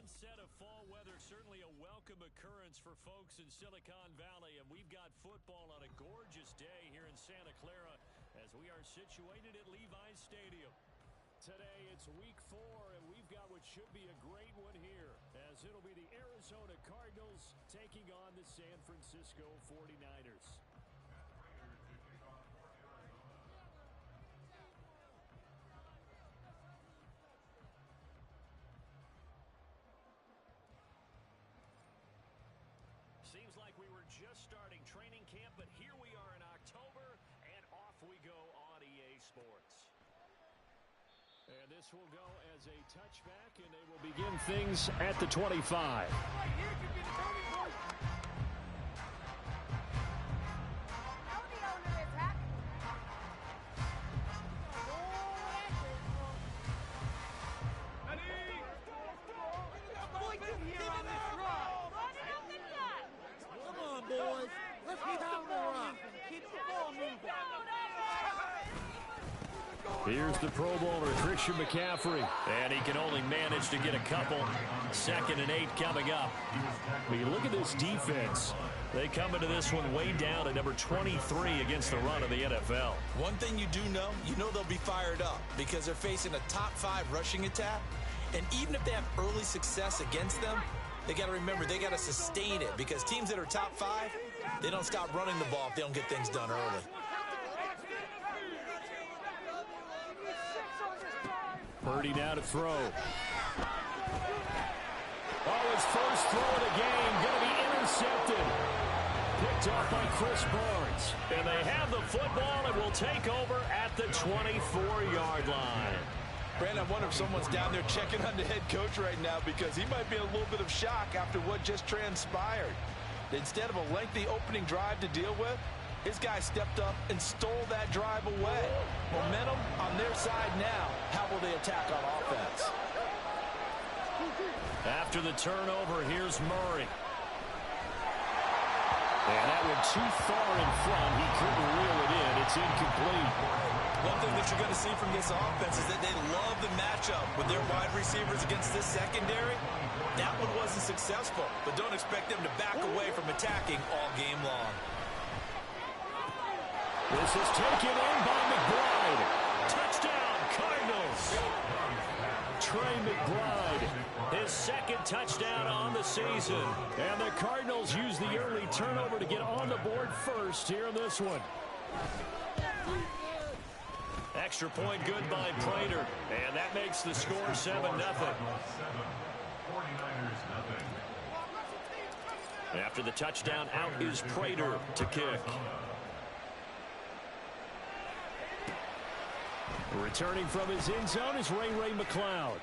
onset of fall weather, certainly a welcome occurrence for folks in Silicon Valley. And we've got football on a gorgeous day here in Santa Clara as we are situated at Levi's Stadium. Today it's week 4, and we've got what should be a great one here, as it'll be the Arizona Cardinals taking on the San Francisco 49ers. Seems like we were just starting training camp, but here we are in October, and off we go on EA Sports. And this will go as a touchback, and they will begin things at the 25. Here's the Pro Bowler, Christian McCaffrey, and he can only manage to get a couple. 2nd and 8 coming up. When you look at this defense, they come into this one way down at number 23 against the run of the NFL. One thing you do know, they'll be fired up because they're facing a top 5 rushing attack. And even if they have early success against them, they got to remember they got to sustain it, because teams that are top 5, they don't stop running the ball if they don't get things done early. Purdy now to throw. Oh, his first throw of the game going to be intercepted. Picked off by Chris Barnes. And they have the football and will take over at the 24-yard line. Brandon, I wonder if someone's down there checking on the head coach right now, because he might be in a little bit of shock after what just transpired. Instead of a lengthy opening drive to deal with, his guy stepped up and stole that drive away. Momentum on their side now. How will they attack on offense? After the turnover, here's Murray. And that went too far in front. He couldn't reel it in. It's incomplete. One thing that you're going to see from this offense is that they love the matchup with their wide receivers against this secondary. That one wasn't successful, but don't expect them to back away from attacking all game long. This is taken in by McBride. Touchdown, Cardinals. Trey McBride, his 2nd touchdown on the season. And the Cardinals use the early turnover to get on the board first here in this one. Extra point good by Prater. And that makes the score 7-0. After the touchdown, out is Prater to kick. Returning from his end zone is Ray McLeod.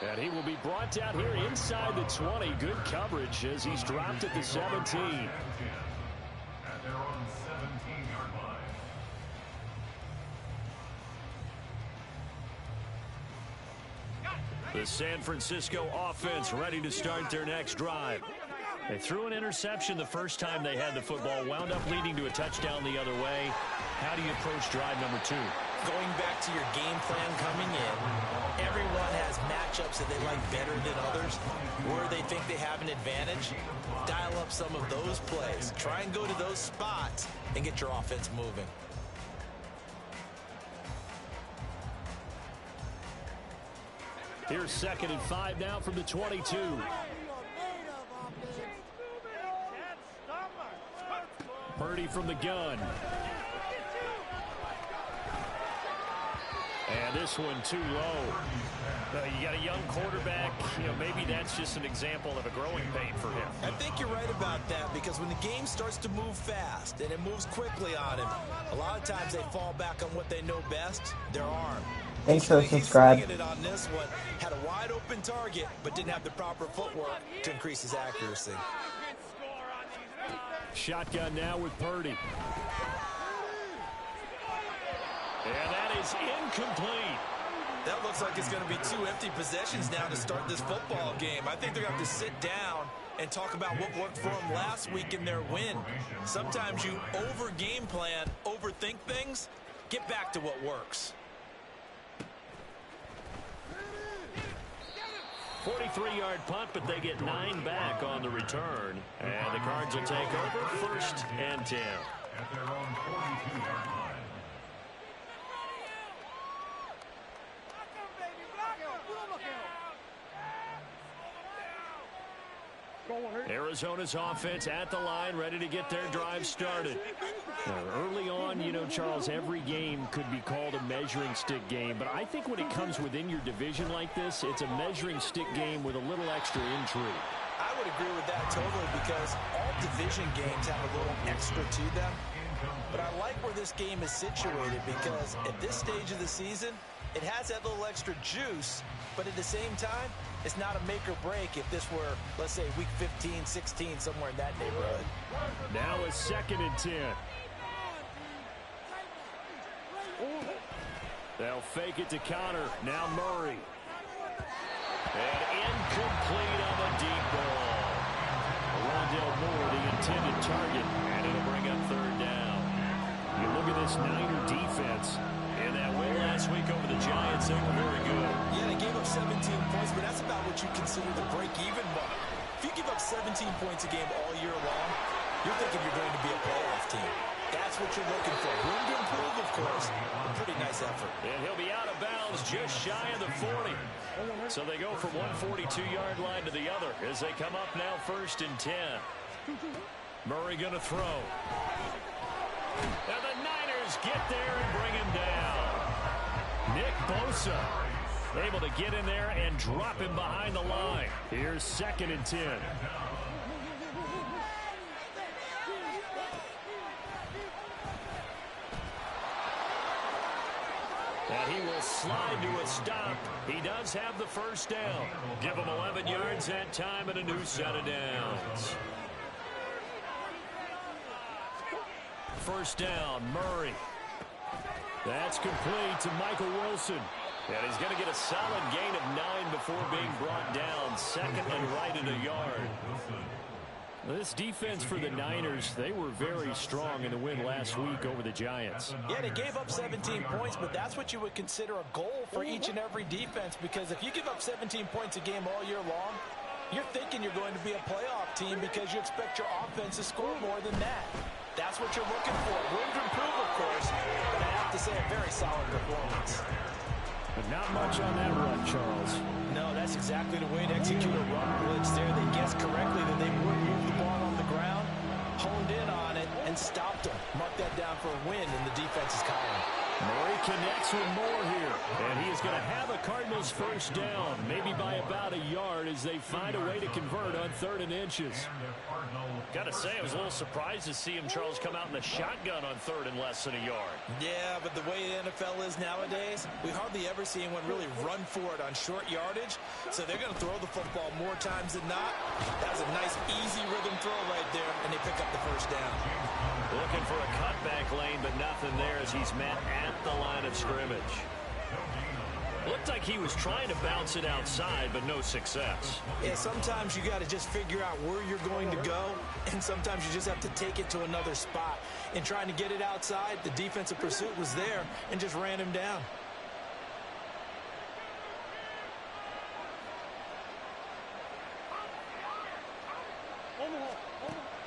And he will be brought down here inside the 20. Good coverage as he's dropped at the 17. At their own 17-yard line. The San Francisco offense ready to start their next drive. They threw an interception the first time they had the football, wound up leading to a touchdown the other way. How do you approach drive number 2? Going back to your game plan coming in, everyone has matchups that they like better than others, where they think they have an advantage. Dial up some of those plays. Try and go to those spots and get your offense moving. Here's 2nd and 5 now from the 22. Purdy from the gun. And this one too low. You got a young quarterback. Maybe that's just an example of a growing pain for him. I think you're right about that, because when the game starts to move fast and it moves quickly on him, a lot of times they fall back on what they know best, their arm. Thanks for subscribe. He's on this one, had a wide open target, but didn't have the proper footwork to increase his accuracy. Shotgun now with Purdy. And that is incomplete. That looks like it's going to be 2 empty possessions now to start this football game. I think they're going to have to sit down and talk about what worked for them last week in their win. Sometimes you over-game plan, overthink things. Get back to what works. 43-yard punt, but they get 9 back on the return. And the Cards will take over 1st and 10. At their own 42-yard line. Arizona's offense at the line, ready to get their drive started. Now, early on, you know, Charles, every game could be called a measuring stick game, but I think when it comes within your division like this, it's a measuring stick game with a little extra intrigue. I would agree with that totally, because all division games have a little extra to them. But I like where this game is situated, because at this stage of the season, it has that little extra juice, but at the same time, it's not a make or break if this were, let's say, week 15, 16, somewhere in that neighborhood. Now a 2nd and 10. They'll fake it to Connor. Now Murray. And incomplete on the deep ball. Rondell Moore, the intended target, and it'll bring up 3rd down. You look at this Niner defense. In that win last week over the Giants, they were very good. Yeah, they gave up 17 points, but that's about what you consider the break-even mark. If you give up 17 points a game all year long, you're thinking you're going to be a playoff team. That's what you're looking for. Room to improve, of course. A pretty nice effort. And he'll be out of bounds just shy of the 40. So they go from one 42-yard line to the other as they come up now 1st and 10. Murray going to throw. And the Niners get there and bring him down. Nick Bosa able to get in there and drop him behind the line. Here's 2nd and 10. And he will slide to a stop. He does have the 1st down. Give him 11 yards that time and a new set of downs. 1st down, Murray. That's complete to Michael Wilson. And he's going to get a solid gain of 9 before being brought down. 2nd and right at a yard. This defense for the Niners, they were very strong in the win last week over the Giants. Yeah, they gave up 17 points, but that's what you would consider a goal for each and every defense, because if you give up 17 points a game all year long, you're thinking you're going to be a playoff team because you expect your offense to score more than that. That's what you're looking for. Room to improve, of course, but I have to say a very solid performance. But not much on that run, Charles. No, that's exactly the way to execute a run blitz there. They guessed correctly that they would move the ball on the ground, honed in on it, and stopped them. Mark that down for a win in the defense's column. Murray connects with Moore here, and he is going to have a Cardinals 1st down, maybe by about a yard as they find a way to convert on 3rd and inches. Got to say, I was a little surprised to see him, Charles, come out in the shotgun on 3rd and less than a yard. Yeah, but the way the NFL is nowadays, we hardly ever see anyone really run for it on short yardage, so they're going to throw the football more times than not. That was a nice, easy rhythm throw right there, and they pick up the 1st down. Looking for a cutback lane, but nothing there as he's met at the line of scrimmage. Looked like he was trying to bounce it outside, but no success. Yeah, sometimes you got to just figure out where you're going to go, and sometimes you just have to take it to another spot. In trying to get it outside, the defensive pursuit was there and just ran him down.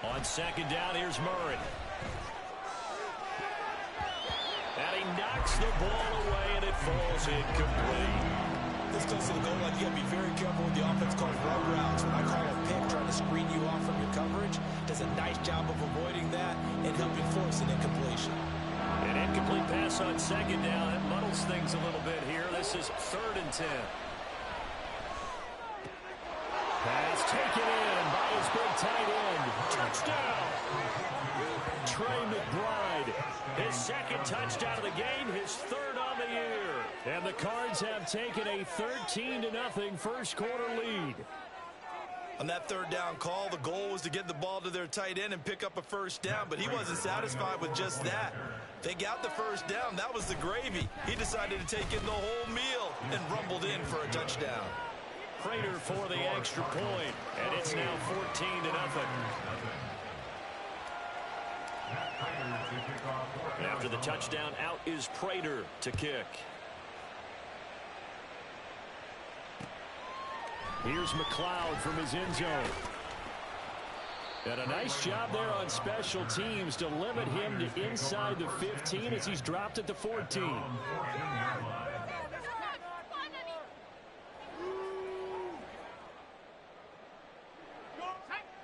On 2nd down, here's Murray. And he knocks the ball away, and it falls incomplete. This close to the goal line, you got to be very careful with the offense called rub routes. When I call a pick, trying to screen you off from your coverage, does a nice job of avoiding that and helping force an incompletion. An incomplete pass on 2nd down. That muddles things a little bit here. This is 3rd and 10. Pass taken in by his big tight end. Touchdown! Trey McBride. His 2nd touchdown of the game, his 3rd on the year. And the Cards have taken a 13-0 1st quarter lead. On that 3rd down call, the goal was to get the ball to their tight end and pick up a 1st down, but he wasn't satisfied with just that. They got the 1st down. That was the gravy. He decided to take in the whole meal and rumbled in for a touchdown. Prater for the extra point, and it's now 14-0. After the touchdown, out is Prater to kick. Here's McLeod from his end zone. And a nice job there on special teams to limit him to inside the 15 as he's dropped at the 14.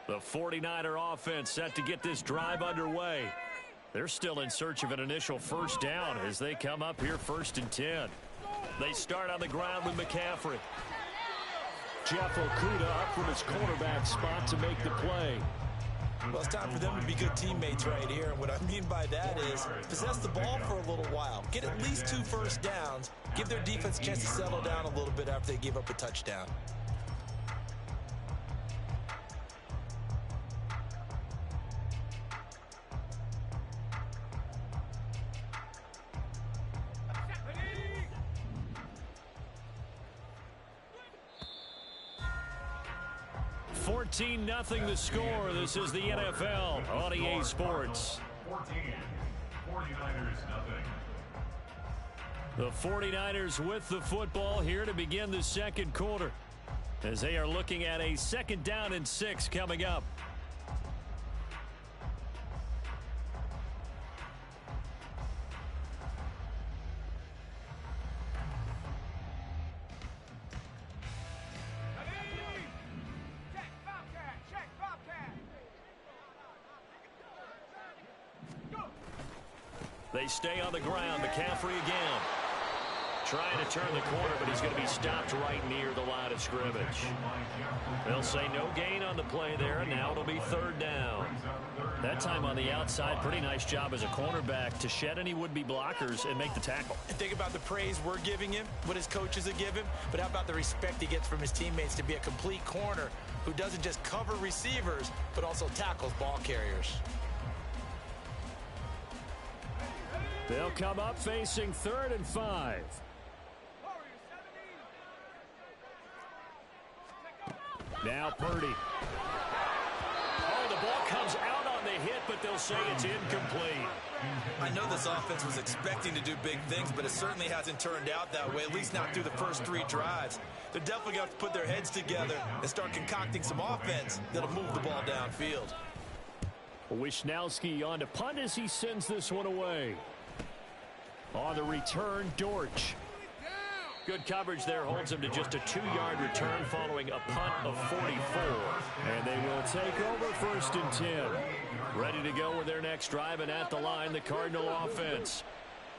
The 49er offense set to get this drive underway. They're still in search of an initial first down as they come up here 1st and 10. They start on the ground with McCaffrey. Jeff Okudah up from his cornerback spot to make the play. Well, it's time for them to be good teammates right here. And what I mean by that is possess the ball for a little while. Get at least 2 first downs. Give their defense a chance to settle down a little bit after they give up a touchdown. Nothing the score. This is the NFL on EA Sports. 14. 49ers nothing. The 49ers with the football here to begin the second quarter as they are looking at a 2nd down and 6 coming up. They stay on the ground. McCaffrey again. Trying to turn the corner, but he's going to be stopped right near the line of scrimmage. They'll say no gain on the play there, and now it'll be 3rd down. That time on the outside, pretty nice job as a cornerback to shed any would-be blockers and make the tackle. And think about the praise we're giving him, what his coaches have given, but how about the respect he gets from his teammates to be a complete corner who doesn't just cover receivers, but also tackles ball carriers. They'll come up facing 3rd and 5. Now Purdy. Oh, the ball comes out on the hit, but they'll say it's incomplete. I know this offense was expecting to do big things, but it certainly hasn't turned out that way, at least not through the first 3 drives. They're definitely going to have to put their heads together and start concocting some offense that'll move the ball downfield. Wishnowski on to punt as he sends this one away. On the return, Dortch. Good coverage there, holds him to just a 2-yard return following a punt of 44. And they will take over 1st and 10. Ready to go with their next drive, and at the line, the Cardinal offense.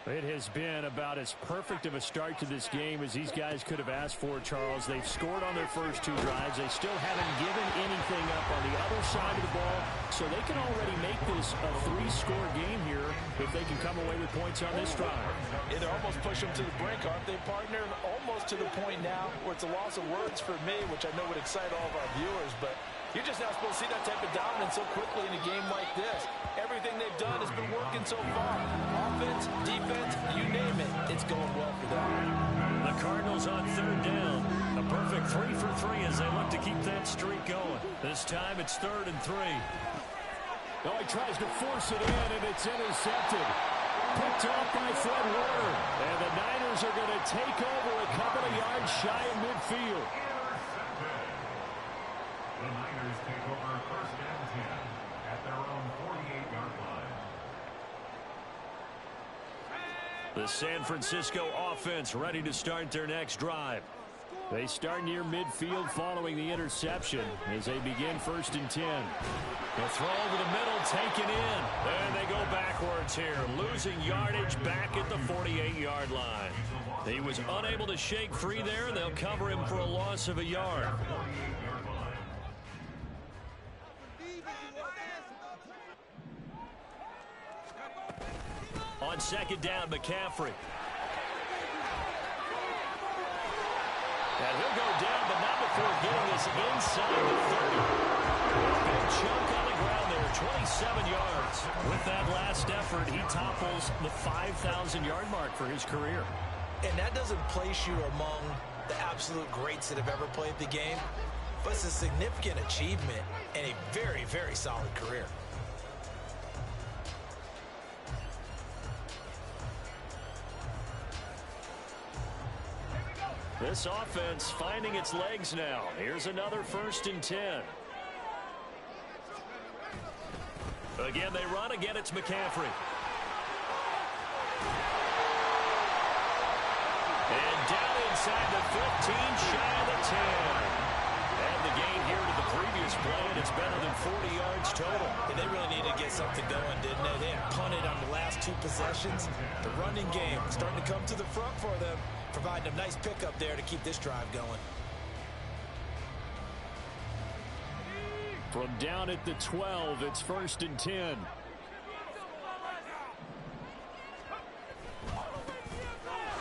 It has been about as perfect of a start to this game as these guys could have asked for, Charles. They've scored on their first 2 drives. They still haven't given anything up on the other side of the ball, so they can already make this a 3-score game here if they can come away with points on this drive. Yeah, they're almost pushing them to the brink, aren't they, partner? Almost to the point now where it's a loss of words for me, which I know would excite all of our viewers, but you're just not supposed to see that type of dominance so quickly in a game like this. Everything they've done has been working so far. Offense, defense, you name it, it's going well for them. The Cardinals on 3rd down. A perfect 3 for 3 as they look to keep that streak going. This time it's 3rd and 3. Oh, he tries to force it in, and it's intercepted. Picked off by Fred Warner. And the Niners are going to take over a couple of yards shy of midfield. The Niners take over 1st and 10 at their own 48-yard line. The San Francisco offense ready to start their next drive. They start near midfield following the interception as they begin 1st and 10. The throw over the middle, taken in. And they go backwards here, losing yardage back at the 48-yard line. He was unable to shake free there. They'll cover him for a loss of a yard. On 2nd down, McCaffrey. And he'll go down, but not before getting this inside the 30. Big chunk on the ground there, 27 yards. With that last effort, he topples the 5,000-yard mark for his career. And that doesn't place you among the absolute greats that have ever played the game, but it's a significant achievement and a very, very solid career. This offense finding its legs now. Here's another 1st and 10. Again, they run. Again, it's McCaffrey. And down inside the 15, shy of the 10. And the gain here to the previous play, and it's better than 40 yards total. And they really needed to get something going, didn't they? They had punted on the last 2 possessions. The running game starting to come to the front for them, providing a nice pickup there to keep this drive going. From down at the 12, it's 1st and 10.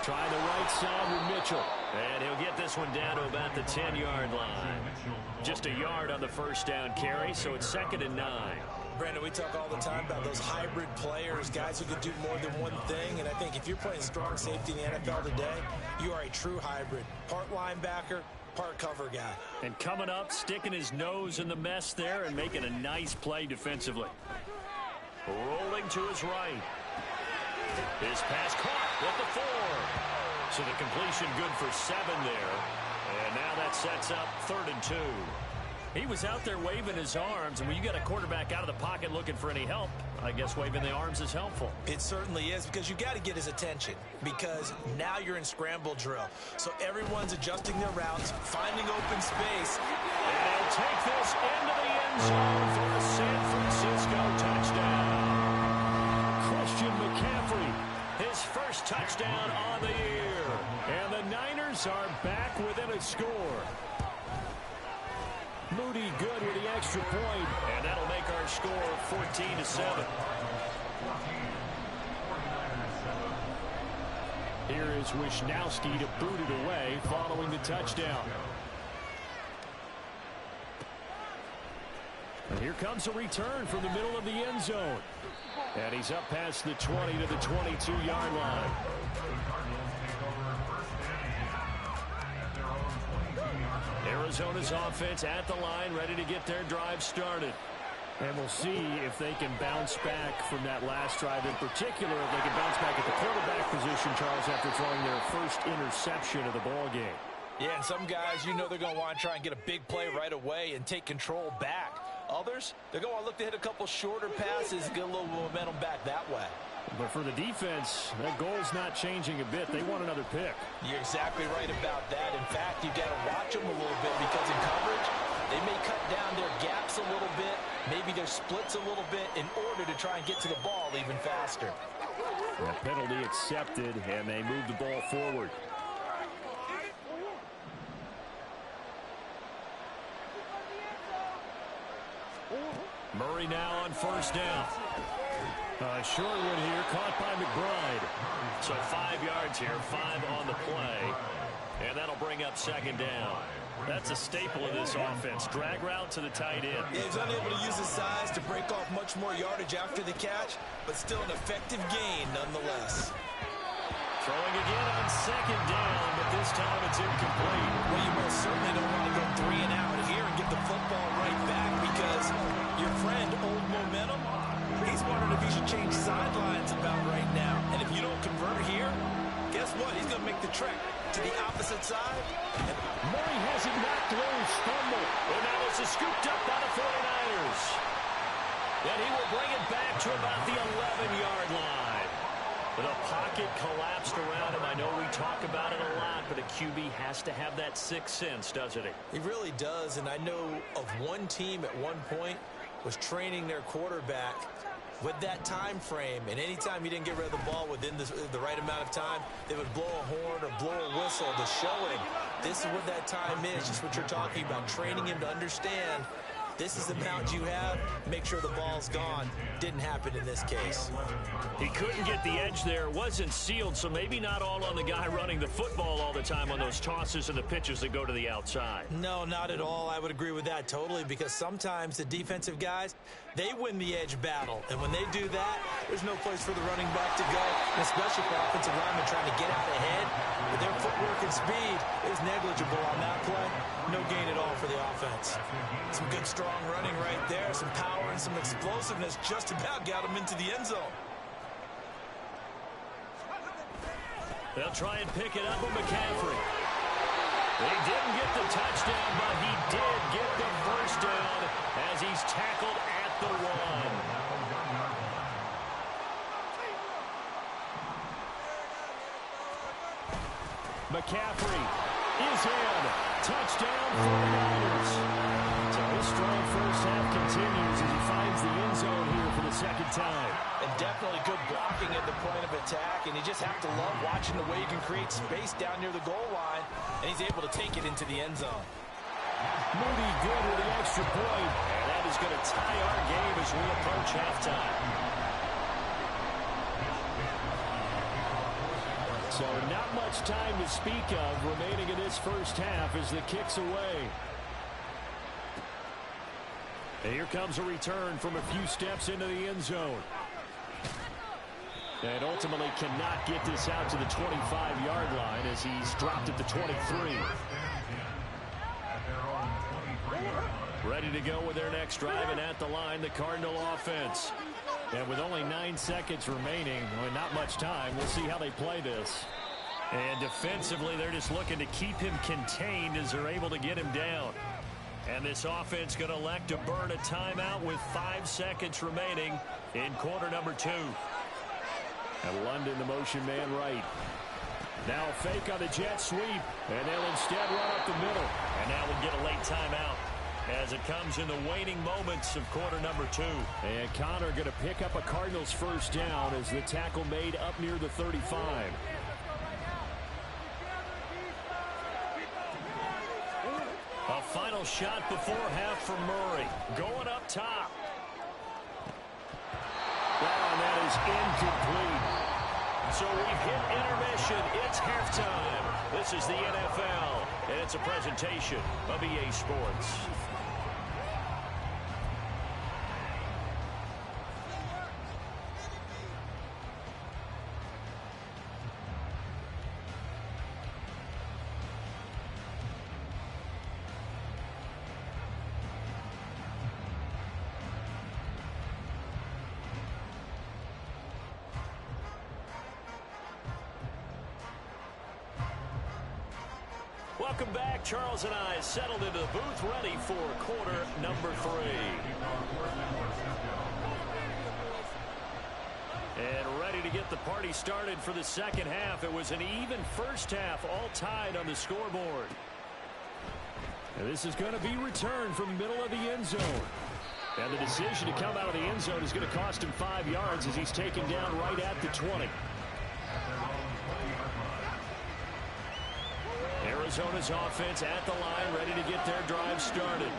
Try the right side with Mitchell. And he'll get this one down to about the 10-yard line. Just a yard on the 1st down carry, so it's 2nd and 9. Brandon, we talk all the time about those hybrid players, guys who can do more than one thing. And I think if you're playing strong safety in the NFL today, you are a true hybrid. Part linebacker, part cover guy. And coming up, sticking his nose in the mess there and making a nice play defensively. Rolling to his right. His pass caught with the 4. So the completion good for 7 there. And now that sets up 3rd and 2. He was out there waving his arms, and when you got a quarterback out of the pocket looking for any help, I guess waving the arms is helpful. It certainly is, because you got to get his attention, because now you're in scramble drill. So everyone's adjusting their routes, finding open space. And they'll take this into the end zone for a San Francisco touchdown. Christian McCaffrey, his 1st touchdown on the year. And the Niners are back within a score. Moody good with the extra point, and that'll make our score 14-7. Here is Wisnowski to boot it away following the touchdown. And here comes a return from the middle of the end zone. And he's up past the 20 to the 22-yard line. Arizona's offense at the line, ready to get their drive started. And we'll see if they can bounce back from that last drive, in particular if they can bounce back at the quarterback position, Charles, after throwing their 1st interception of the ball game. Yeah, and some guys, you know they're going to want to try and get a big play right away and take control back. Others, they're going to want to look to hit a couple shorter passes and get a little momentum back that way. But for the defense, that goal's not changing a bit. They want another pick. You're exactly right about that. In fact, you've got to watch them a little bit, because in coverage, they may cut down their gaps a little bit, maybe their splits a little bit, in order to try and get to the ball even faster. The penalty accepted, and they move the ball forward. Murray now on 1st down. Short one here, caught by McBride. So 5 yards here, 5 on the play. And that'll bring up 2nd down. That's a staple of this offense. Drag route to the tight end. Yeah, he's unable to use his size to break off much more yardage after the catch, but still an effective gain nonetheless. Throwing again on 2nd down, but this time it's incomplete. Well, you most certainly don't want to go 3 and out here and get the football right back, because your friend, Old Momentum, he's wondering if he should change sidelines about right now. And if you don't convert here, guess what? He's going to make the trek to the opposite side. And Murray has it knocked loose. Fumble. And now it's scooped up by the 49ers. And he will bring it back to about the 11-yard line. The pocket collapsed around him. I know we talk about it a lot, but a QB has to have that sixth sense, doesn't he? He really does, and I know of one team at one point was training their quarterback with that time frame, and anytime he didn't get rid of the ball within the right amount of time, they would blow a horn or blow a whistle to show him this is what that time is, just what you're talking about, training him to understand this is the amount you have, make sure the ball's gone. Didn't happen in this case. He couldn't get the edge there. It wasn't sealed, so maybe not all on the guy running the football all the time on those tosses and the pitches that go to the outside. No, not at all. I would agree with that totally, because sometimes the defensive guys, they win the edge battle. And when they do that, there's no place for the running back to go, and especially for offensive linemen trying to get out ahead. With their footwork and speed, it was negligible on that play. No gain at all for the offense. Some good strong running right there, some power and some explosiveness just about got him into the end zone. They'll try and pick it up with McCaffrey. He didn't get the touchdown, but he did get the first down as he's tackled at the 1. McCaffrey is in. Touchdown for the Niners. So his strong first half continues as he finds the end zone here for the second time. And definitely good blocking at the point of attack, and you just have to love watching the way you can create space down near the goal line, and he's able to take it into the end zone. Moody good with the extra point, and that is going to tie our game as we approach halftime. So not much time to speak of remaining in this first half as the kick's away. And here comes a return from a few steps into the end zone. And ultimately cannot get this out to the 25-yard line as he's dropped at the 23. Ready to go with their next drive, and at the line, the Cardinal offense. And with only 9 seconds remaining, not much time, we'll see how they play this. And defensively, they're just looking to keep him contained as they're able to get him down. And this offense going to elect to burn a timeout with 5 seconds remaining in quarter number 2. And London, the motion man right. Now a fake on the jet sweep, and they'll instead run up the middle. And now we'll get a late timeout as it comes in the waning moments of quarter number 2. And Connor going to pick up a Cardinals first down as the tackle made up near the 35. A final shot before half for Murray. Going up top. And that is incomplete. So we've hit intermission. It's halftime. This is the NFL, and it's a presentation of EA Sports. Welcome back. Charles and I settled into the booth, ready for quarter number 3. And ready to get the party started for the second half. It was an even first half, all tied on the scoreboard. And this is going to be returned from the middle of the end zone. And the decision to come out of the end zone is going to cost him 5 yards as he's taken down right at the 20. Arizona's offense at the line, ready to get their drive started.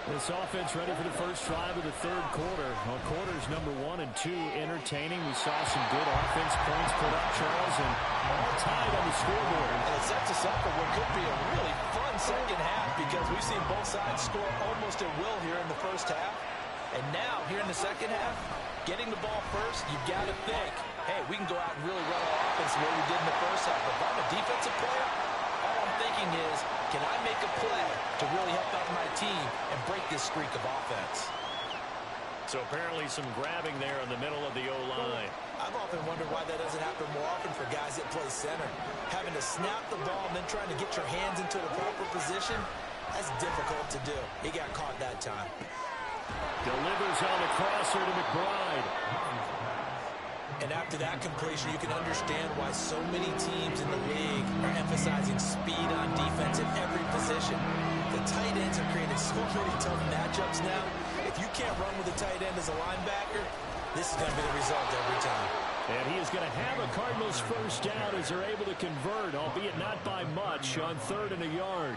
This offense ready for the first drive of the third quarter. Well, quarters number 1 and 2 entertaining. We saw some good offense points put up, Charles, and all tied on the scoreboard. And it sets us up for what could be a really fun second half because we've seen both sides score almost at will here in the first half. And now, here in the second half, getting the ball first, you've got to think, hey, we can go out and really run our offense the way we did in the first half. But if I'm a defensive player, all I'm thinking is, can I make a play to really help out my team and break this streak of offense? So apparently some grabbing there in the middle of the O-line. I've often wondered why that doesn't happen more often for guys that play center. Having to snap the ball and then trying to get your hands into the proper position, that's difficult to do. He got caught that time. Delivers on the crosser to McBride. And after that completion, you can understand why so many teams in the league are emphasizing speed on defense in every position. The tight ends have created so many tough matchups now. If you can't run with a tight end as a linebacker, this is going to be the result every time. And he is going to have a Cardinals first down as they're able to convert, albeit not by much, on 3rd and a yard.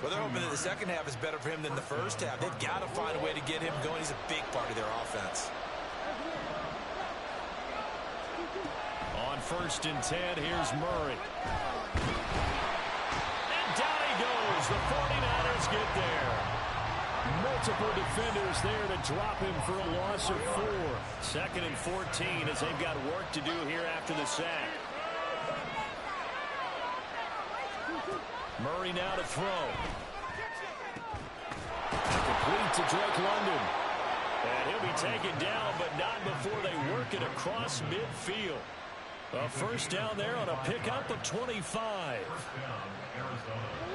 Well, they're hoping that the second half is better for him than the first half. They've got to find a way to get him going. He's a big part of their offense. On 1st and 10, here's Murray. And down he goes. The 49ers get there. Multiple defenders there to drop him for a loss of 4. 2nd and 14 as they've got work to do here after the sack. Murray now to throw. Complete to Drake London. And he'll be taken down, but not before they work it across midfield. A first down there on a pickup of 25.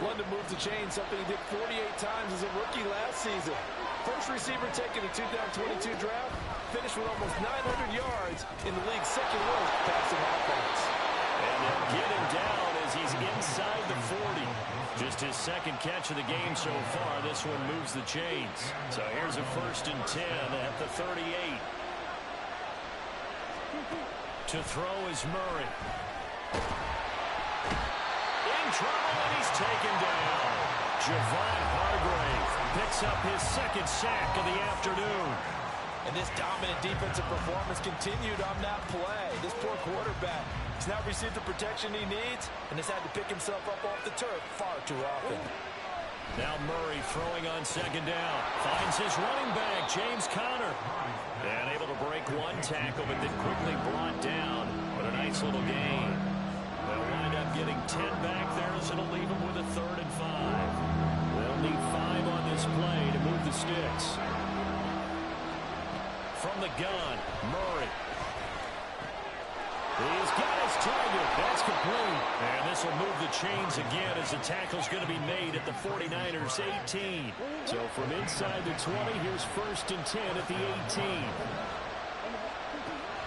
London moved the chain, something he did 48 times as a rookie last season. First receiver taken in 2022 draft, finished with almost 900 yards in the league's second worst passing offense. And they'll get him down as he's inside the 40. Just his second catch of the game so far. This one moves the chains. So here's a 1st and 10 at the 38. To throw is Murray. In trouble, and he's taken down. Javon Hargrave picks up his second sack of the afternoon. And this dominant defensive performance continued on that play. This poor quarterback has not received the protection he needs and has had to pick himself up off the turf far too often. Now Murray throwing on second down. Finds his running back, James Conner. And able to break one tackle, but then quickly brought down. But a nice little gain. They'll wind up getting 10 back there, so it'll leave them with a 3rd and 5. They'll need 5 on this play to move the sticks. From the gun, Murray. He's got his target. That's complete. And this will move the chains again as the tackle's going to be made at the 49ers 18. So from inside the 20, here's 1st and 10 at the 18.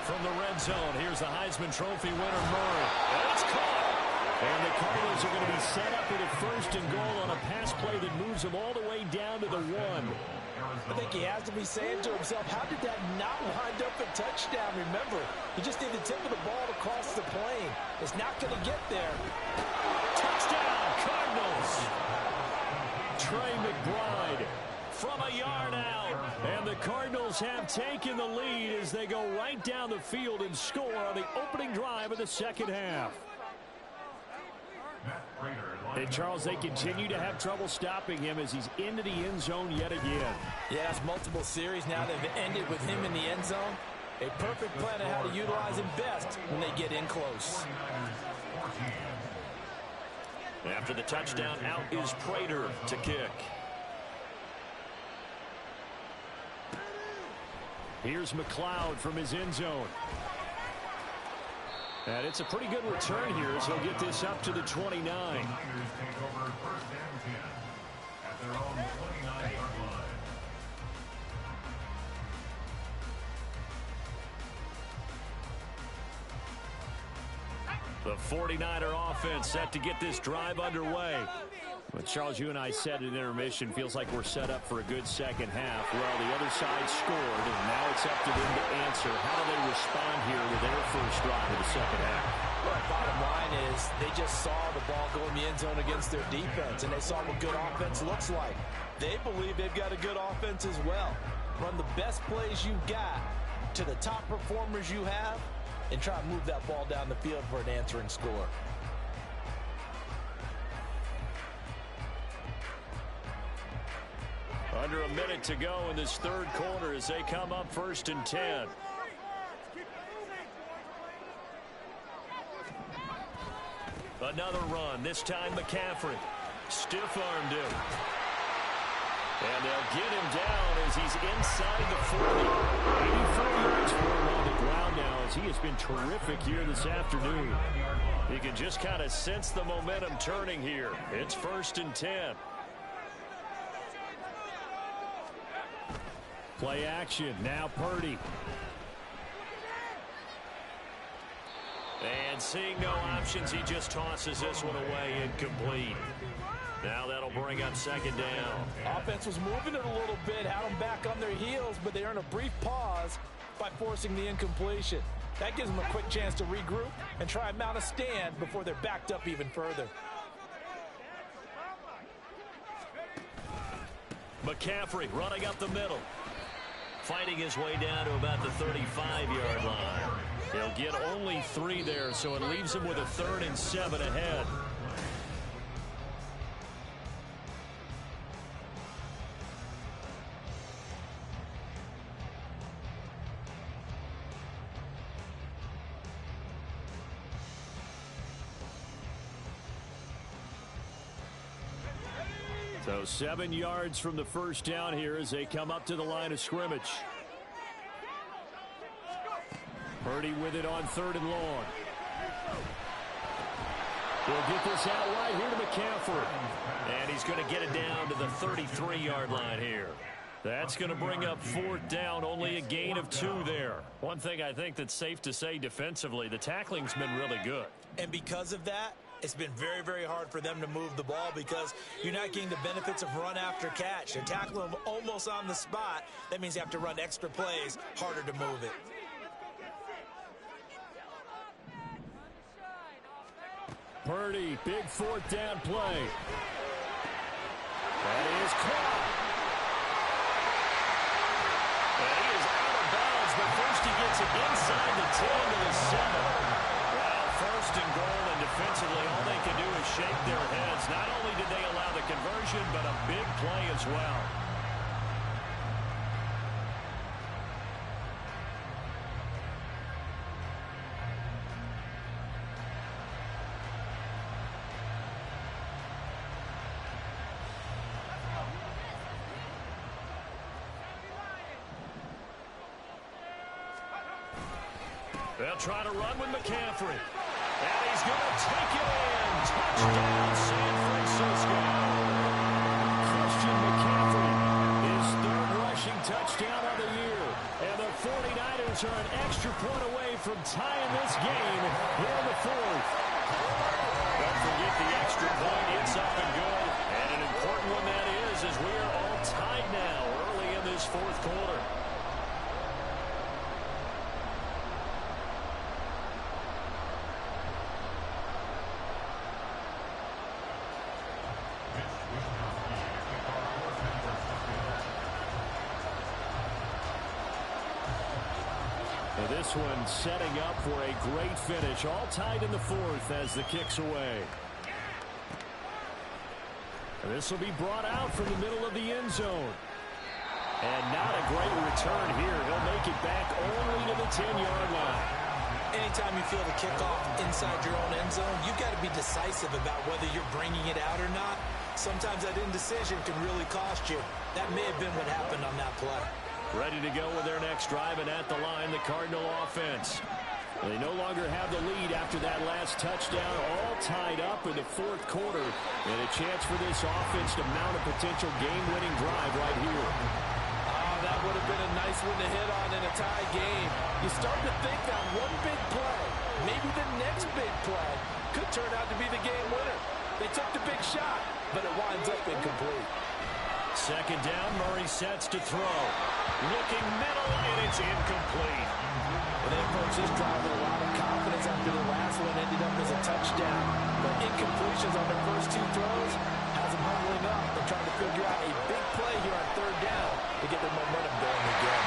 From the red zone, here's the Heisman Trophy winner, Murray. And it's caught. And the Cardinals are going to be set up with a 1st and goal on a pass play that moves them all the way down to the 1. I think he has to be saying to himself, how did that not wind up a touchdown? Remember, he just need the tip of the ball to cross the plane. It's not going to get there. Touchdown, Cardinals! Trey McBride from a yard out. And the Cardinals have taken the lead as they go right down the field and score on the opening drive of the second half. And, Charles, they continue to have trouble stopping him as he's into the end zone yet again. Yeah, that's multiple series now. They've ended with him in the end zone. A perfect plan on how to utilize him best when they get in close. After the touchdown, out is Prater to kick. Here's McLeod from his end zone. And it's a pretty good return here as he'll get this up to the 29. The 49er offense set to get this drive underway. But Charles, you and I said in intermission, feels like we're set up for a good second half. Well, the other side scored, and now it's up to them to answer. How do they respond here with their first drive of the second half? Well, bottom line is they just saw the ball go in the end zone against their defense, and they saw what good offense looks like. They believe they've got a good offense as well. Run the best plays you got to the top performers you have, and try to move that ball down the field for an answering score. Under a minute to go in this third quarter as they come up 1st and 10. Another run, this time McCaffrey. Stiff-armed him. And they'll get him down as he's inside the 40. 84 yards for him on the ground now as he has been terrific here this afternoon. You can just kind of sense the momentum turning here. It's 1st and 10. Play action, now Purdy. And seeing no options, he just tosses this one away incomplete. Now that'll bring up 2nd down. Offense was moving it a little bit, had them back on their heels, but they earn a brief pause by forcing the incompletion. That gives them a quick chance to regroup and try and mount a stand before they're backed up even further. McCaffrey running up the middle. Fighting his way down to about the 35-yard line. He'll get only 3 there, so it leaves him with a 3rd and 7 ahead. So 7 yards from the first down here as they come up to the line of scrimmage. Purdy with it on 3rd and long. He'll get this out right here to McCaffrey. And he's going to get it down to the 33-yard line here. That's going to bring up 4th down, only a gain of 2 there. One thing I think that's safe to say defensively, the tackling's been really good. And because of that, it's been very, very hard for them to move the ball because you're not getting the benefits of run after catch. You're tackling them almost on the spot. That means you have to run extra plays, harder to move it. Purdy, big 4th down play. That is caught. And he is out of bounds, but first he gets it inside the 10 to the 7. Well, 1st and goal, and defensively all they can do is shake their heads. Not only did they allow the conversion, but a big play as well. They'll try to run with McCaffrey. And he's going to take it in. Touchdown, San Francisco. Christian McCaffrey, his 3rd rushing touchdown of the year. And the 49ers are an extra point away from tying this game here in the 4th. Don't forget the extra point. It's up and good. And an important one that is, as we are all tied now early in this 4th quarter. This one setting up for a great finish. All tied in the 4th as the kick's away. This will be brought out from the middle of the end zone. And not a great return here. He'll make it back only to the 10-yard line. Anytime you feel the kickoff inside your own end zone, you've got to be decisive about whether you're bringing it out or not. Sometimes that indecision can really cost you. That may have been what happened on that play. Ready to go with their next drive, and at the line, the Cardinal offense. They no longer have the lead after that last touchdown, all tied up in the 4th quarter. And a chance for this offense to mount a potential game-winning drive right here. That would have been a nice one to hit on in a tie game. You start to think that one big play, maybe the next big play, could turn out to be the game winner. They took the big shot, but it winds up incomplete. 2nd down, Murray sets to throw. Looking middle, and it's incomplete. Well, they approached this drive with a lot of confidence after the last one ended up as a touchdown. But incompletions on their first 2 throws has them humbling up and trying to figure out a big play here on 3rd down to get their momentum going again.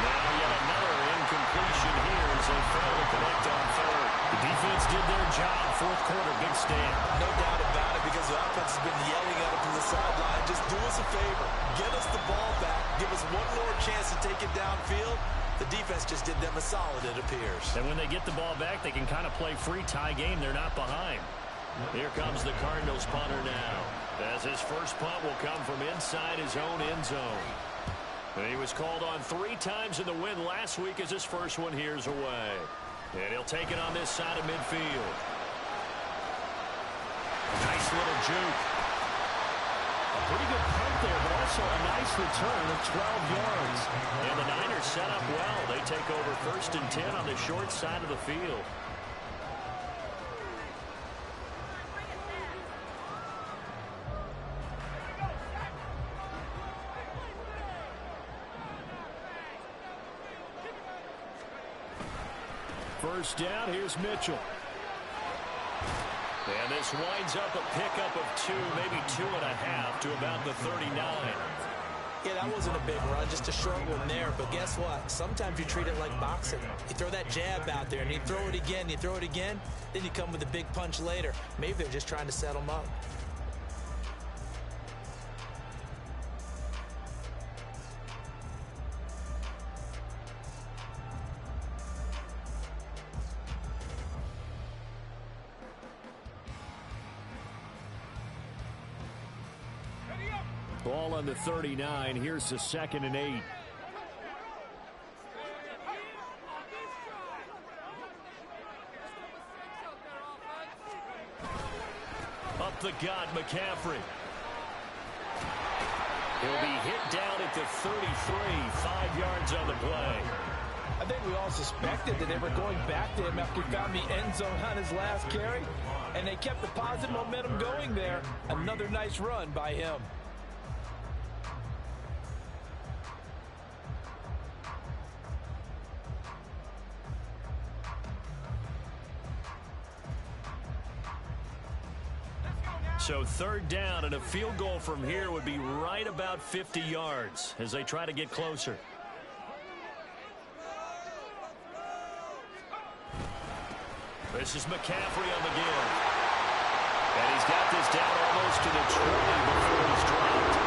Now yet another incompletion here as they fail to connect on 3rd. The defense did their job. 4th quarter, big stand. No doubt about it, because the offense has been yelling at them from the sideline. Just do us a favor. Get us the ball back. Give us one more chance to take it downfield. The defense just did them a solid, it appears. And when they get the ball back, they can kind of play free tie game. They're not behind. Here comes the Cardinals punter now, as his first punt will come from inside his own end zone. And he was called on 3 times in the win last week as his first one here's away. And he'll take it on this side of midfield. Nice little juke. A pretty good punt there, but also a nice return of 12 yards. And the Niners set up well. They take over 1st and 10 on the short side of the field. First down, here's Mitchell. And this winds up a pickup of 2, maybe 2.5 to about the 39. Yeah, that wasn't a big run, just a short one there. But guess what? Sometimes you treat it like boxing. You throw that jab out there, and you throw it again, you throw it again, then you come with a big punch later. Maybe they're just trying to set them up. Ball on the 39. Here's the 2nd and 8. Up the gut, McCaffrey. He'll be hit down at the 33, 5 yards on the play. I think we all suspected that they were going back to him after he found the end zone on his last carry, and they kept the positive momentum going there. Another nice run by him. So third down, and a field goal from here would be right about 50 yards as they try to get closer. This is McCaffrey on the give. And he's got this down almost to the 20 before he's dropped.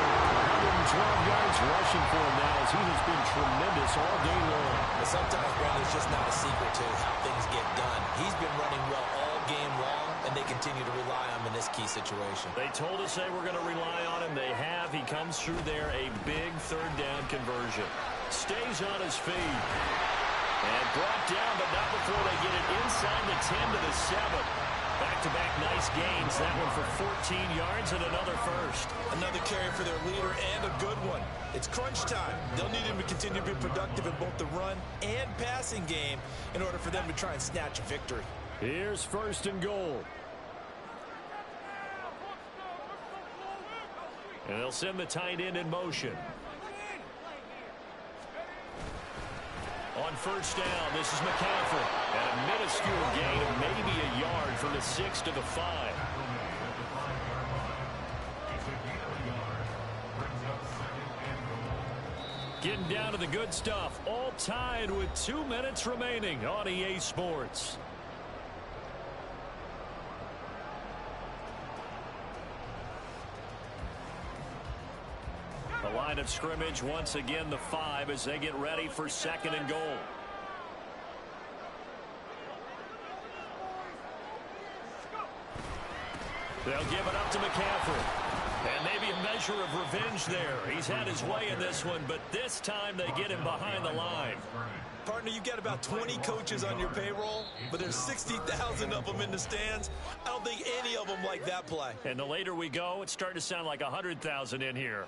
112 yards rushing for him now as he has been tremendous all day long. But sometimes, Brandon, it's just not a secret to how things get done. He's been running well all game long, and they continue to rely on him in this key situation. They told us they were going to rely on him. They have. He comes through there, a big third down conversion. Stays on his feet. And brought down, but not before they get it inside the 10 to the 7. Back-to-back nice gains. That one for 14 yards and another first. Another carry for their leader and a good one. It's crunch time. They'll need him to continue to be productive in both the run and passing game in order for them to try and snatch a victory. Here's first and goal. And they'll send the tight end in motion. On first down, this is McCaffrey. And a minuscule gain of maybe a yard from the 6 to the 5. Getting down to the good stuff. All tied with 2 minutes remaining on EA Sports. The line of scrimmage, once again, the 5 as they get ready for second and goal. They'll give it up to McCaffrey. And maybe a measure of revenge there. He's had his way in this one, but this time they get him behind the line. Partner, you got about 20 coaches on your payroll, but there's 60,000 of them in the stands. I don't think any of them like that play. And the later we go, it's starting to sound like 100,000 in here.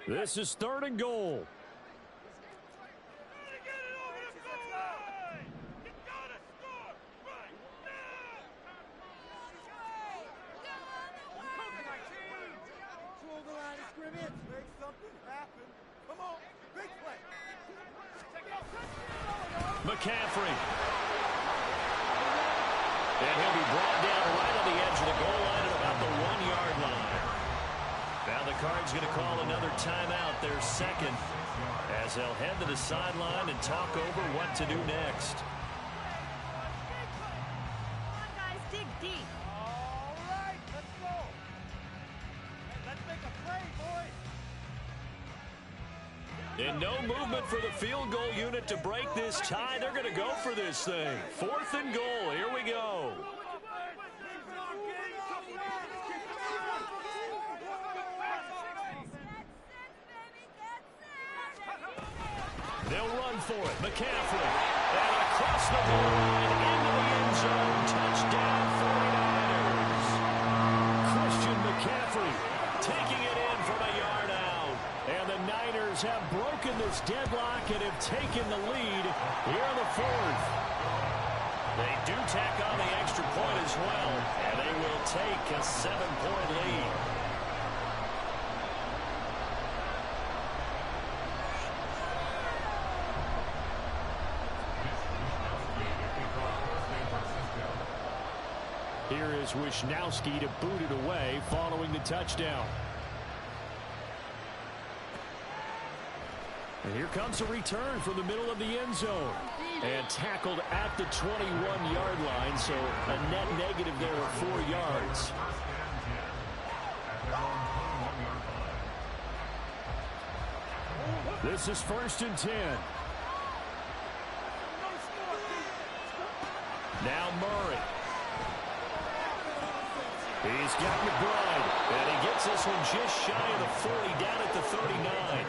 This is third and goal. McCaffrey. And he'll be brought down right on the edge of the goal line at about the 1-yard line. Now the Cards going to call another timeout, their second, as they'll head to the sideline and talk over what to do next. Come on, guys, dig deep. All right, let's go. Hey, let's make a play, boys. And no movement for the field goal unit to break this tie. They're going to go for this thing. Fourth and goal. Here we go. They'll run for it. McCaffrey. And across the goal line into the end zone. Touchdown, 49ers. Christian McCaffrey taking it in from a yard out. And the Niners have broken this deadlock and have taken the lead here in the fourth. They do tack on the extra point as well, and they will take a 7-point lead. Here is Wishnowski to boot it away following the touchdown. And here comes a return from the middle of the end zone. And tackled at the 21-yard line, so a net negative there of 4 yards. This is first and 10. Now Murray. He's got McBride, and he gets this one just shy of the 40, down at the 39.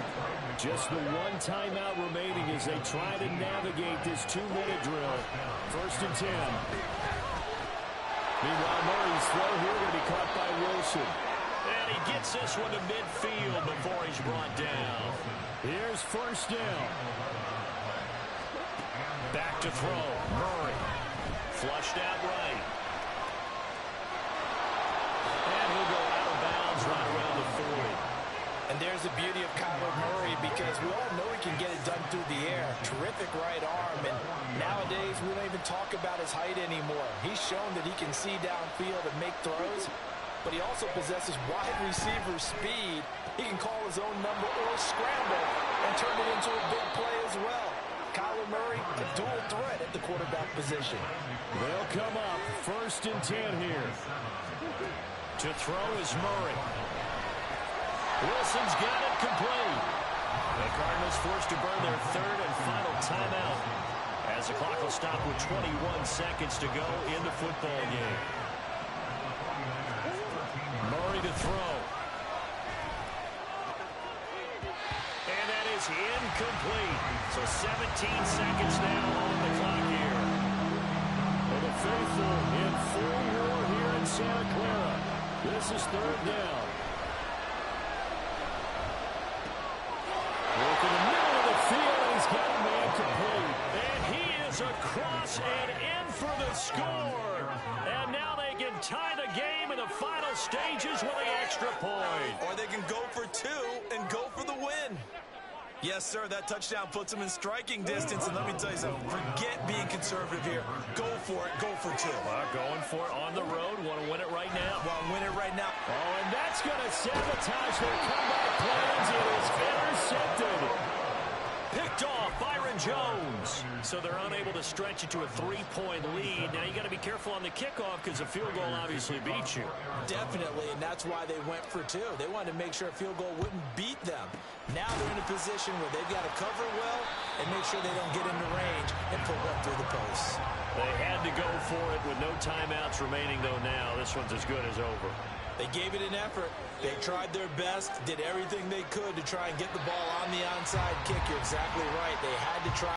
Just the one timeout remaining as they try to navigate this 2-minute drill. 1st and 10. Meanwhile, Murray's throw here will be caught by Wilson. And he gets this one to midfield before he's brought down. Here's 1st down. Back to throw. Murray. Flushed out right. And he'll go out of bounds right around the 40. And there's the beauty of Kyler Murray, because we all know he can get it done through the air. Terrific right arm, and nowadays we don't even talk about his height anymore. He's shown that he can see downfield and make throws, but he also possesses wide receiver speed. He can call his own number or scramble and turn it into a big play as well. Kyler Murray, a dual threat at the quarterback position. They'll come up 1st and 10 here. To throw is Murray. Wilson's got it complete. The Cardinals forced to burn their 3rd and final timeout as the clock will stop with 21 seconds to go in the football game. Murray to throw. And that is incomplete. So 17 seconds now on the clock here. For the faithful in full war here in Santa Clara. This is 3rd down. Look in the middle of the field, and he's got a man complete. And he is across and in for the score. And now they can tie the game in the final stages with the extra point. Or they can go for 2 and go for the win. Yes, sir, that touchdown puts them in striking distance. And let me tell you something, forget being conservative here. Go for it, go for 2. Well, going for it on the road. Want to win it right now. Well, win it right now. Oh, and that's going to sabotage their comeback plans. It is intercepted. Picked off Byron Jones. So they're unable to stretch it to a 3-point lead. Now you got to be careful on the kickoff because the field goal obviously beats you. Definitely, and that's why they went for 2. They wanted to make sure a field goal wouldn't beat them. Now they're in a position where they've got to cover well and make sure they don't get into range and put one through the post. They had to go for it with no timeouts remaining, though. Now this one's as good as over. They gave it an effort. They tried their best, did everything they could to try and get the ball on the onside kick. You're exactly right. They had to try.